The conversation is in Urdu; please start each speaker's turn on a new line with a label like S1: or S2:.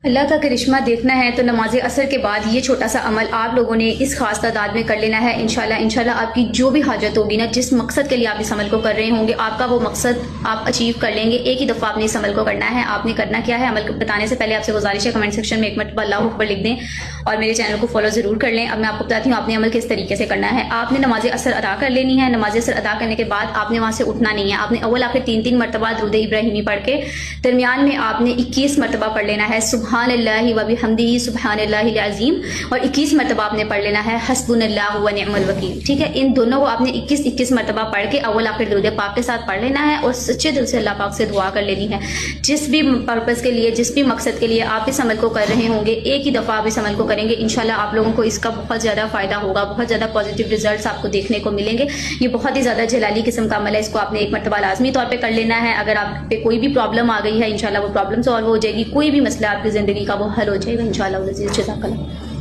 S1: اللہ کا کرشمہ دیکھنا ہے تو نماز عصر کے بعد یہ چھوٹا سا عمل آپ لوگوں نے اس خاص تعداد میں کر لینا ہے انشاءاللہ آپ کی جو بھی حاجت ہوگی نا، جس مقصد کے لیے آپ اس عمل کو کر رہے ہوں گے، آپ کا وہ مقصد آپ اچیو کر لیں گے۔ ایک ہی دفعہ آپ نے اس عمل کو کرنا ہے۔ آپ نے کرنا کیا ہے، عمل بتانے سے پہلے آپ سے گزارش ہے کمنٹ سیکشن میں ایک مرتبہ اللہ اکبر لکھ دیں اور میرے چینل کو فالو ضرور کر لیں۔ اب میں آپ کو بتاتی ہوں آپ نے عمل کس طریقے سے کرنا ہے۔ آپ نے نماز عصر ادا کر لینی ہے۔ نماز عصر ادا کرنے کے بعد آپ نے وہاں سے اٹھنا نہیں ہے۔ آپ نے اول آخر 3 مرتبہ درود ابراہیمی پڑھ کے درمیان میں آپ نے 21 مرتبہ پڑھ لینا ہے سبحان اللہ و بحمدہ سبحان اللہ العظیم، اور 21 مرتبہ آپ نے پڑھ لینا ہے حسبنا اللہ و نعم الوکیل۔ ٹھیک ہے، ان دونوں کو آپ نے 21 مرتبہ پڑھ کے اول آخر درود پاک کے ساتھ پڑھ لینا ہے اور سچے دل سے اللہ پاک سے دعا کر لینی ہے۔ جس بھی پرپس کے لیے، جس بھی مقصد کے لیے آپ اس عمل کو کر رہے ہوں گے، ایک ہی دفعہ آپ اس عمل کو کریں گے، انشاءاللہ آپ لوگوں کو اس کا بہت زیادہ فائدہ ہوگا، بہت زیادہ پازیٹیو ریزلٹس آپ کو دیکھنے کو ملیں گے۔ یہ بہت ہی زیادہ جلالی قسم کا عمل ہے، اس کو آپ نے ایک مرتبہ لازمی طور پہ کر لینا ہے۔ اگر آپ پہ کوئی بھی پرابلم آ گئی ہے، انشاءاللہ وہ پرابلم سالو ہو جائے گی، کوئی بھی مسئلہ آپ کی زندگی کا وہ حل ہو جائے گا انشاءاللہ۔ جزاک اللہ۔